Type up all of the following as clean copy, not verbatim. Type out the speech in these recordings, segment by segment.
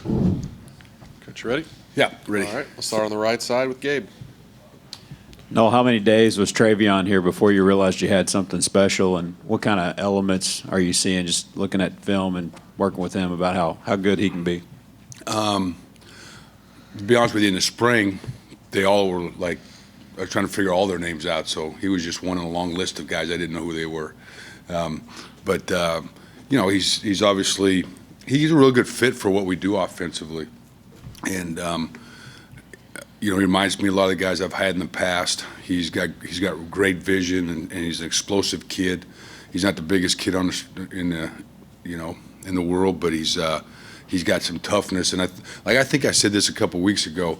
Coach, you ready? Yeah, ready. All right, we'll start on the right side with Gabe. Noel, how many days was Travion here before you realized you had something special, and what kind of elements are you seeing just looking at film and working with him about how good he can be? To be honest with you, in the spring, they all were like, I was trying to figure all their names out, so he was just one on a long list of guys I didn't know who they were. He's obviously, he's a real good fit for what we do offensively. And, he reminds me of a lot of the guys I've had in the past. He's got great vision, and he's an explosive kid. He's not the biggest kid in the world, but he's got some toughness. And I think I said this a couple weeks ago.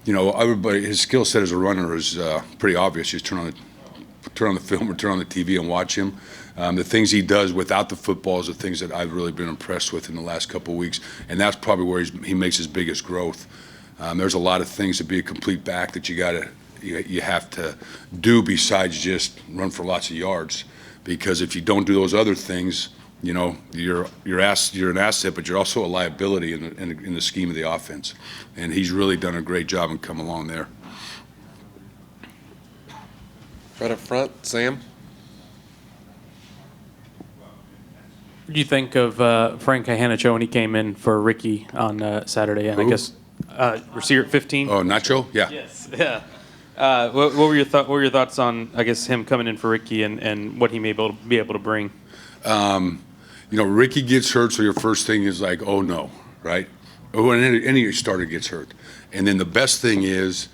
Everybody, his skill set as a runner is pretty obvious. Just turn on the film or turn on the TV and watch him. The things he does without the football is the things that I've really been impressed with in the last couple of weeks, and that's probably where he makes his biggest growth. There's a lot of things to be a complete back that you have to do besides just run for lots of yards, because if you don't do those other things, you're an asset, but you're also a liability in the scheme of the offense. And he's really done a great job and come along there. Right up front, Sam. What do you think of Frank Kahanacho when he came in for Ricky on Saturday? And I guess receiver 15. Oh, Nacho? Yeah. Yes. Yeah. What were your thoughts on, I guess, him coming in for Ricky and what he may be able to bring? Ricky gets hurt, so your first thing is like, oh no, right? When any starter gets hurt, and then the best thing is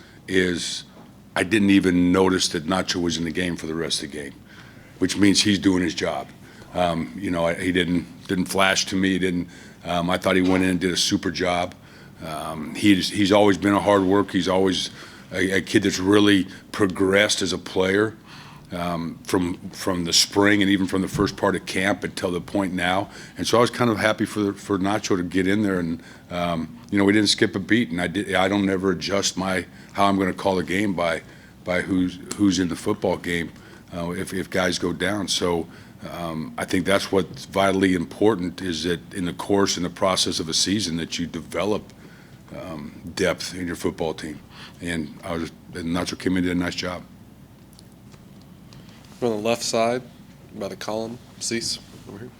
I didn't even notice that Nacho was in the game for the rest of the game, which means he's doing his job. He didn't flash to me. I thought he went in and did a super job. He's always been a hard worker. He's always a kid that's really progressed as a player from the spring and even from the first part of camp until the point now. And so I was kind of happy for Nacho to get in there, and we didn't skip a beat. And I don't ever adjust how I'm going to call a game by who's in the football game if guys go down. So. I think that's what's vitally important, is that in the course and the process of a season that you develop depth in your football team. And Nacho came in and did a nice job. On the left side, by the column, Cease, over here.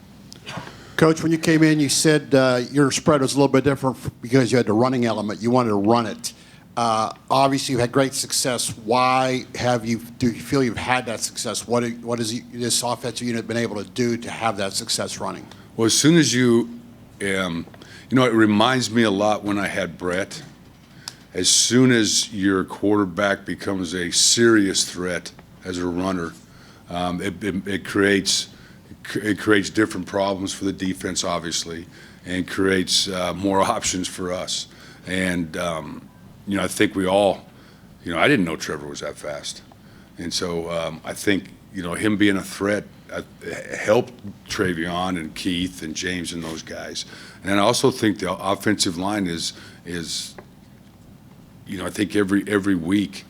Coach, when you came in, you said your spread was a little bit different because you had the running element. You wanted to run it. Obviously, you've had great success. Why do you feel you've had that success? What has this offensive unit been able to do to have that success running? Well, as soon as it reminds me a lot when I had Brett. As soon as your quarterback becomes a serious threat as a runner, it creates different problems for the defense, obviously, and creates more options for us. And I think we all, I didn't know Trevor was that fast. And so I think, him being a threat helped Travion and Keith and James and those guys. And I also think the offensive line is I think every week,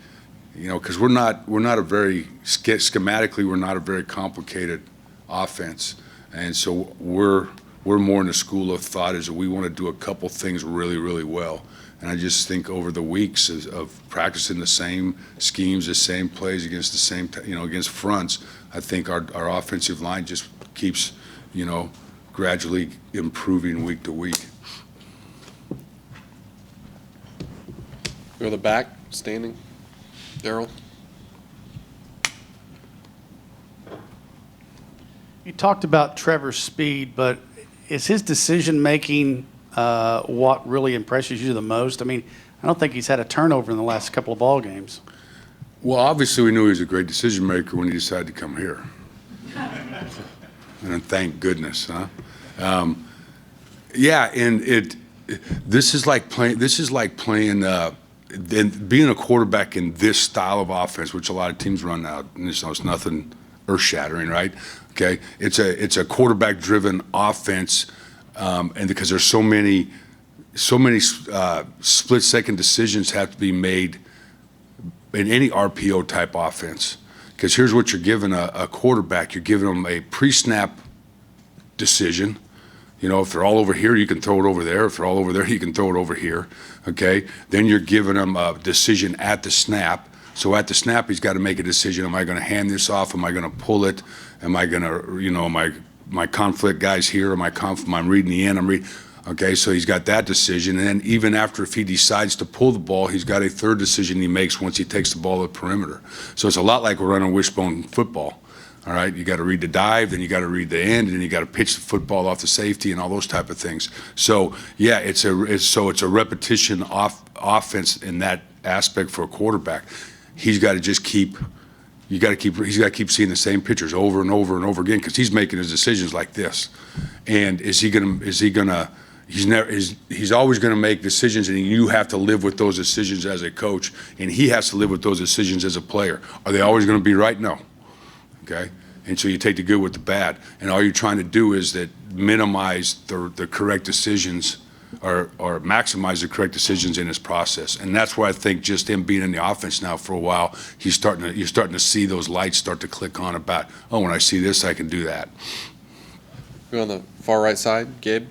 because we're not a very, schematically, we're not a very complicated offense. And so we're more in the school of thought is that we want to do a couple things really, really well. And I just think over the weeks of practicing the same schemes, the same plays against the same, against fronts, I think our offensive line just keeps, gradually improving week to week. Go to the back, standing. Daryl. You talked about Trevor's speed, but is his decision-making what really impresses you the most? I mean, I don't think he's had a turnover in the last couple of ball games. Well, obviously we knew he was a great decision maker when he decided to come here. And thank goodness, huh? This is like playing being a quarterback in this style of offense, which a lot of teams run now. And it's nothing earth-shattering, right? Okay, it's a quarterback-driven offense, and because there's so many split-second decisions have to be made in any RPO type offense. Because here's what you're giving a quarterback: you're giving them a pre-snap decision, You know, if they're all over here, you can throw it over there. If they're all over there, you can throw it over here, okay? Then you're giving him a decision at the snap. So at the snap, he's got to make a decision. Am I going to hand this off? Am I going to pull it? Am I going to, you know, my conflict guys here? I'm reading the end. Okay, so he's got that decision. And then even after, if he decides to pull the ball, he's got a third decision he makes once he takes the ball to the perimeter. So it's a lot like we're running wishbone football. All right, you got to read the dive, then you got to read the end, and then you got to pitch the football off the safety and all those type of things. So yeah, it's a repetition offense in that aspect for a quarterback. He's got to just keep he's got to keep seeing the same pictures over and over and over again, because he's making his decisions like this. And he's always going to make decisions, and you have to live with those decisions as a coach, and he has to live with those decisions as a player. Are they always going to be right? No. Okay? And so you take the good with the bad, and all you're trying to do is that minimize the correct decisions, or maximize the correct decisions in his process. And that's why I think just him being in the offense now for a while, you're starting to see those lights start to click on about, oh, when I see this, I can do that. Go on the far right side, Gabe.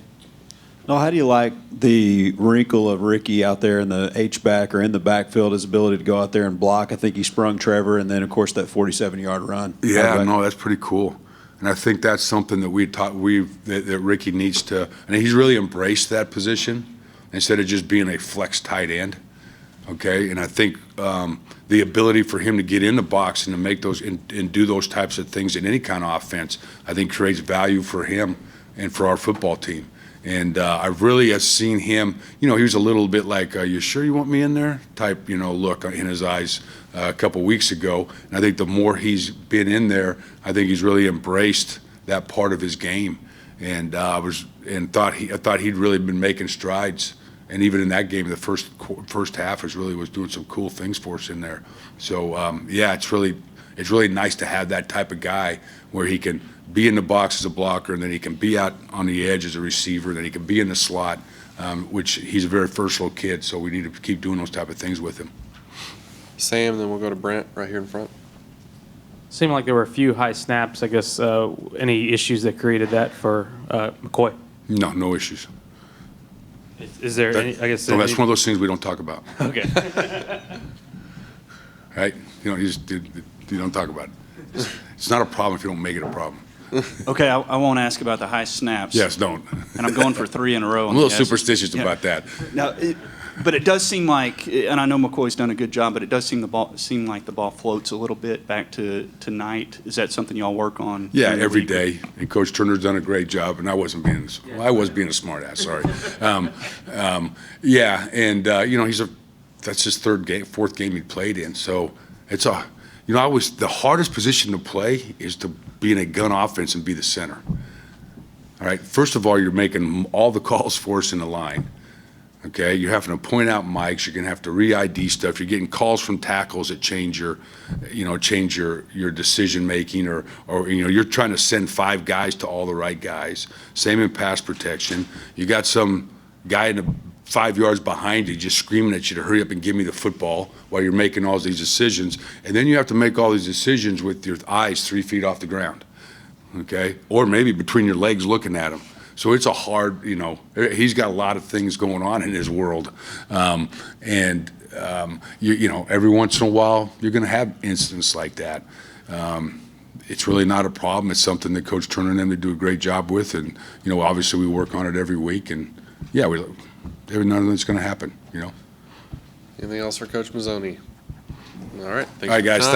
No, how do you like the wrinkle of Ricky out there in the H-back or in the backfield, his ability to go out there and block? I think he sprung Trevor, and then, of course, that 47-yard run. Yeah, no, that's pretty cool. And I think that's something that that Ricky needs to, and he's really embraced that position instead of just being a flex tight end. Okay, and I think the ability for him to get in the box and to make those and do those types of things in any kind of offense, I think creates value for him and for our football team. And I really have seen him, you know, he was a little bit like, you sure you want me in there type, you know, look in his eyes a couple weeks ago. And I think the more he's been in there, I think he's really embraced that part of his game. And I thought he'd really been making strides. And even in that game, the first half was doing some cool things for us in there. So yeah, it's really nice to have that type of guy where he can be in the box as a blocker, and then he can be out on the edge as a receiver, and then he can be in the slot, which he's a very versatile kid, so we need to keep doing those type of things with him. Sam, then we'll go to Brent right here in front. Seemed like there were a few high snaps. I guess any issues that created that for McCoy? No issues. Is there any? I guess No, that's one of those things we don't talk about. Okay. Right? You know, you don't talk about it. It's not a problem if you don't make it a problem. Okay, I won't ask about the high snaps. Yes, don't. And I'm going for 3 in a row. I'm a little superstitious about that. Now, but it does seem like, and I know McCoy's done a good job, but it does seem like the ball floats a little bit back to tonight. Is that something y'all work on? Yeah, during the every week? day. And Coach Turner's done a great job, and I was being a smart ass, sorry. Yeah, and you know, that's his fourth game he played in. So it's the hardest position to play is to be in a gun offense and be the center. All right, first of all, you're making all the calls for us in the line. Okay, you're having to point out mics. You're going to have to re-ID stuff. You're getting calls from tackles that change your decision making, or you know, you're trying to send 5 guys to all the right guys. Same in pass protection. You got some guy in the 5 yards behind you just screaming at you to hurry up and give me the football while you're making all these decisions, and then you have to make all these decisions with your eyes 3 feet off the ground. Okay, or maybe between your legs looking at him. So it's a hard, you know, he's got a lot of things going on in his world. You know, every once in a while, you're going to have incidents like that. It's really not a problem. It's something that Coach Turner and them, they do a great job with. And, you know, obviously we work on it every week. And, yeah, none of it's going to happen, you know. Anything else for Coach Mazzone? All right. Thanks All right, for your guys. time.